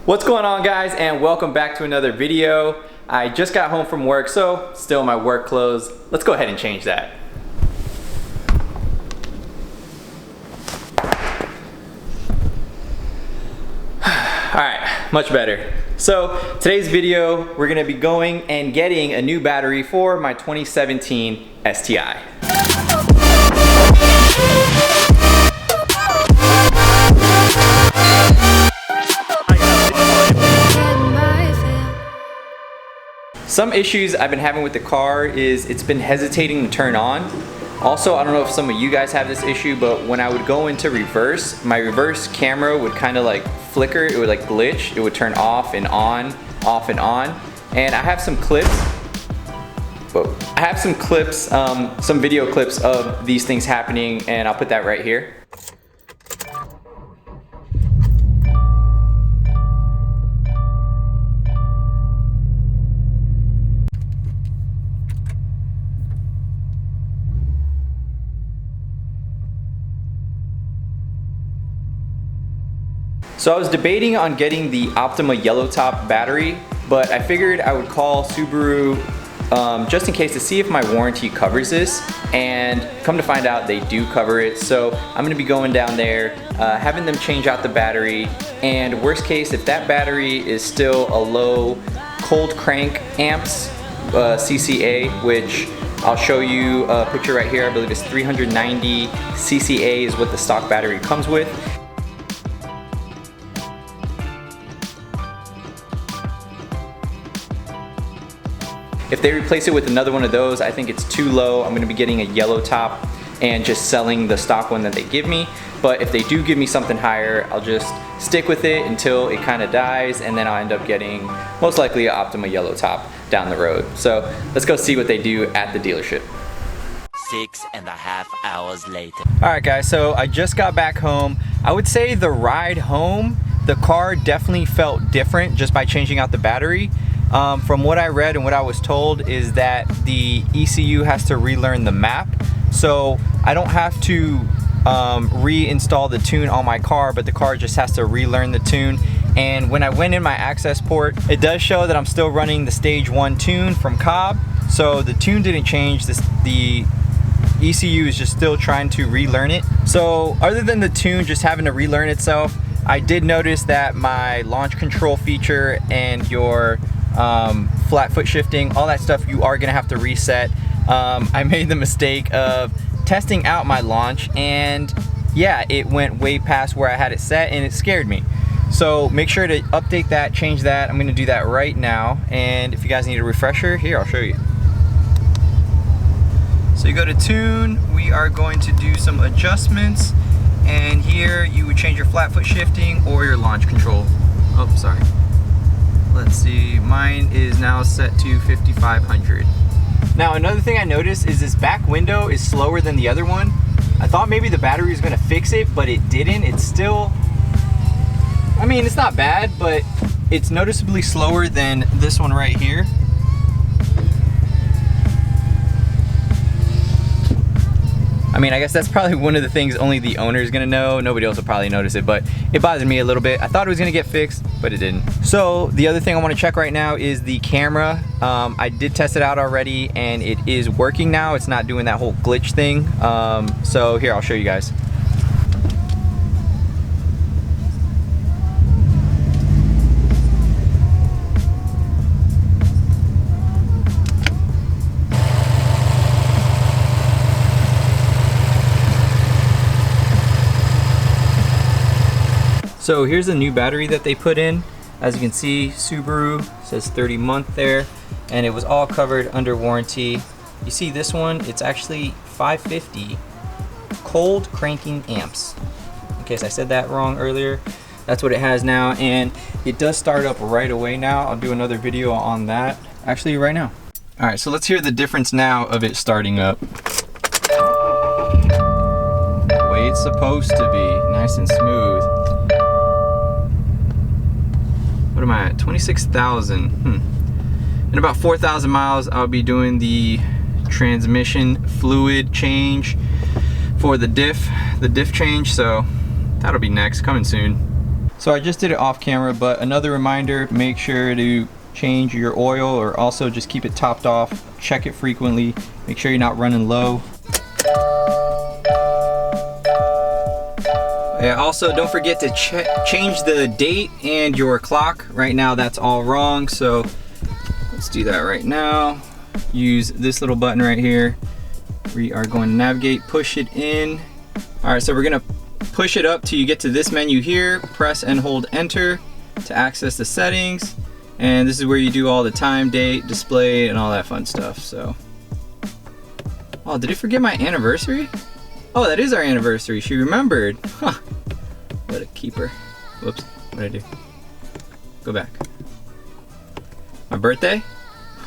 What's going on, guys, and welcome back to another video. I just got home from work, so still in my work clothes. Let's go ahead and change that. Alright, much better. So today's video, we're gonna be going and getting a new battery for my 2017 STI. Some issues I've been having with the car is it's been hesitating to turn on. Also, I don't know if some of you guys have this issue, but when I would go into reverse, my reverse camera would kind of like flicker, it would like glitch, it would turn off and on, off and on. And I have some clips, some video clips of these things happening, and I'll put that right here. So I was debating on getting the Optima yellow top battery, but I figured I would call Subaru just in case to see if my warranty covers this, and come to find out they do cover it. So I'm gonna be going down there, having them change out the battery, and worst case, if that battery is still a low cold crank amps CCA, which I'll show you a picture right here. I believe it's 390 CCA is what the stock battery comes with. If they replace it with another one of those, I think it's too low. I'm gonna be getting a yellow top and just selling the stock one that they give me. But if they do give me something higher, I'll just stick with it until it kind of dies, and then I'll end up getting most likely an Optima yellow top down the road. So let's go see what they do at the dealership. 6.5 hours later. All right, guys, so I just got back home. I would say the ride home, the car definitely felt different just by changing out the battery. From what I read and what I was told is that the ECU has to relearn the map. So I don't have to reinstall the tune on my car, but the car just has to relearn the tune. And when I went in my Accessport, it does show that I'm still running the stage 1 tune from Cobb. So the tune didn't change, the ECU is just still trying to relearn it. So other than the tune just having to relearn itself, I did notice that my launch control feature and your flat foot shifting, all that stuff, you are gonna have to reset. I made the mistake of testing out my launch, and yeah, it went way past where I had it set, and it scared me. So make sure to update that, change that. I'm gonna do that right now, and if you guys need a refresher, here, I'll show you. So you go to tune, we are going to do some adjustments, and here you would change your flat foot shifting or your launch control. Oh, sorry. Let's see, mine is now set to 5500. Now another thing I noticed is this back window is slower than the other one. I thought maybe the battery was gonna fix it, but it didn't. It's still, I mean, it's not bad, but it's noticeably slower than this one right here. I mean, I guess that's probably one of the things only the owner is gonna know. Nobody else will probably notice it, but it bothered me a little bit. I thought it was gonna get fixed, but it didn't. So the other thing I wanna check right now is the camera. I did test it out already, and it is working now. It's not doing that whole glitch thing. So here, I'll show you guys. So here's the new battery that they put in. As you can see, Subaru says 30-month there, and it was all covered under warranty. You see this one, it's actually 550 cold cranking amps. In case I said that wrong earlier, that's what it has now, and it does start up right away now. I'll do another video on that, actually right now. All right, so let's hear the difference now of it starting up. The way it's supposed to be, nice and smooth. What am I at? 26,000. In about 4,000 miles, I'll be doing the transmission fluid change for the diff change. So that'll be next, coming soon. So I just did it off camera, but another reminder, make sure to change your oil, or also just keep it topped off. Check it frequently. Make sure you're not running low. Yeah, also don't forget to change the date and your clock. Right now that's all wrong, so let's do that right now. Use this little button right here. We are going to navigate, push it in. All right, so we're gonna push it up till you get to this menu here. Press and hold enter to access the settings. And this is where you do all the time, date, display, and all that fun stuff, so. Oh, did it forget my anniversary? Oh, that is our anniversary. She remembered. Huh. What a keeper. Whoops. What did I do? Go back. My birthday?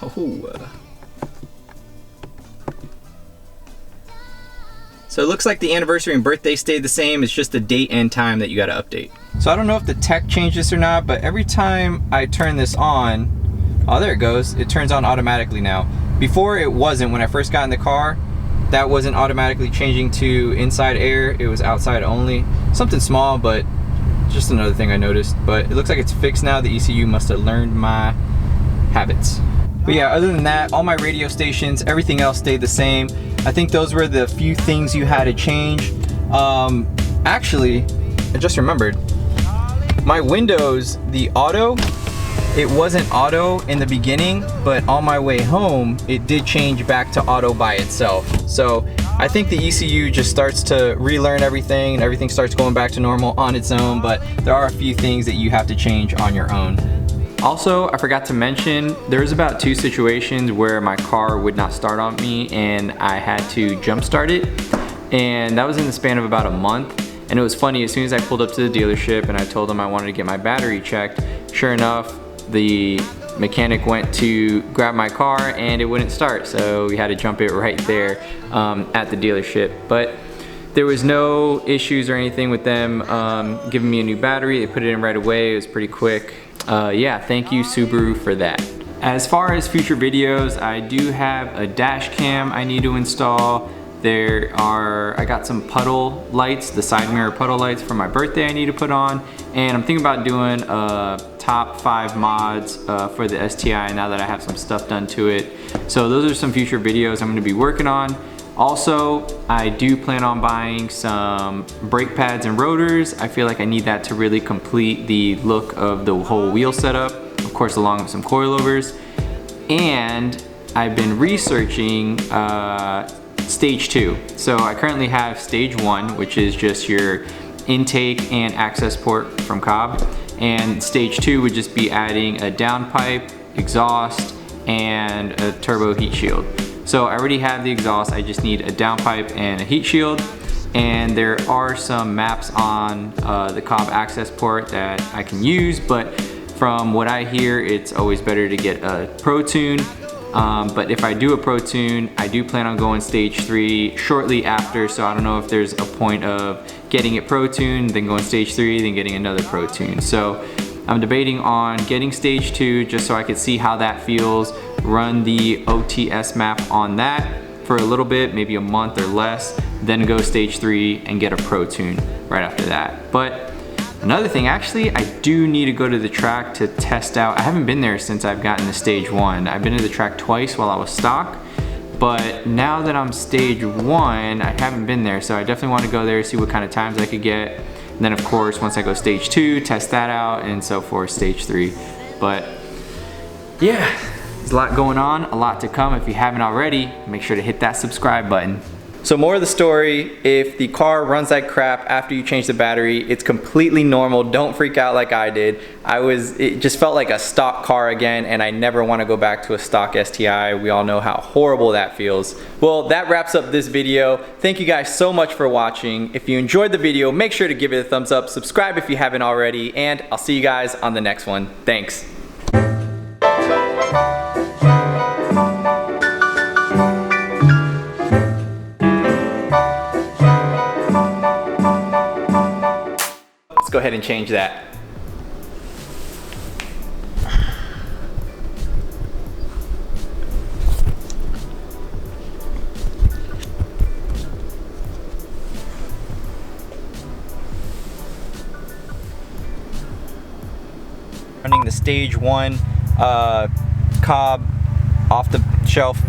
Oh. So it looks like the anniversary and birthday stayed the same. It's just the date and time that you got to update. So I don't know if the tech changed this or not, but every time I turn this on, oh, there it goes. It turns on automatically now. Before it wasn't. When I first got in the car, that wasn't automatically changing to inside air. It was outside only. Something small, but just another thing I noticed. But it looks like it's fixed now. The ECU must have learned my habits. But yeah, other than that, all my radio stations, everything else stayed the same. I think those were the few things you had to change. Actually, I just remembered. My windows, the auto, it wasn't auto in the beginning, but on my way home, it did change back to auto by itself. So I think the ECU just starts to relearn everything and everything starts going back to normal on its own, but there are a few things that you have to change on your own. Also, I forgot to mention, there was about 2 situations where my car would not start on me and I had to jump start it. And that was in the span of about a month. And it was funny, as soon as I pulled up to the dealership and I told them I wanted to get my battery checked, sure enough, the mechanic went to grab my car and it wouldn't start. So we had to jump it right there at the dealership. But there was no issues or anything with them giving me a new battery. They put it in right away. It was pretty quick. Yeah, thank you Subaru for that. As far as future videos, I do have a dash cam I need to install. I got some puddle lights, the side mirror puddle lights for my birthday I need to put on. And I'm thinking about doing top 5 mods for the STI now that I have some stuff done to it. So those are some future videos I'm gonna be working on. Also, I do plan on buying some brake pads and rotors. I feel like I need that to really complete the look of the whole wheel setup, of course along with some coilovers. And I've been researching stage 2. So I currently have stage 1, which is just your intake and access port from Cobb. And stage 2 would just be adding a downpipe, exhaust, and a turbo heat shield. So I already have the exhaust, I just need a downpipe and a heat shield. And there are some maps on the Cobb Accessport that I can use, but from what I hear, it's always better to get a Pro Tune. But if I do a Pro Tune, I do plan on going stage 3 shortly after, so I don't know if there's a point of getting it Pro Tune, then going stage 3, then getting another Pro Tune. So I'm debating on getting stage 2 just so I could see how that feels, run the OTS map on that for a little bit, maybe a month or less, then go stage 3 and get a Pro Tune right after that. But another thing, actually, I do need to go to the track to test out. I haven't been there since I've gotten to stage 1. I've been to the track twice while I was stock, but now that I'm stage 1, I haven't been there, so I definitely want to go there, see what kind of times I could get. And then of course, once I go stage 2, test that out, and so forth, stage 3. But yeah, there's a lot going on, a lot to come. If you haven't already, make sure to hit that subscribe button. So more of the story, if the car runs like crap after you change the battery, it's completely normal. Don't freak out like I did. It just felt like a stock car again, and I never want to go back to a stock STI. We all know how horrible that feels. Well, that wraps up this video. Thank you guys so much for watching. If you enjoyed the video, make sure to give it a thumbs up, subscribe if you haven't already, and I'll see you guys on the next one. Thanks. Let's go ahead and change that. the stage 1 Cobb off the shelf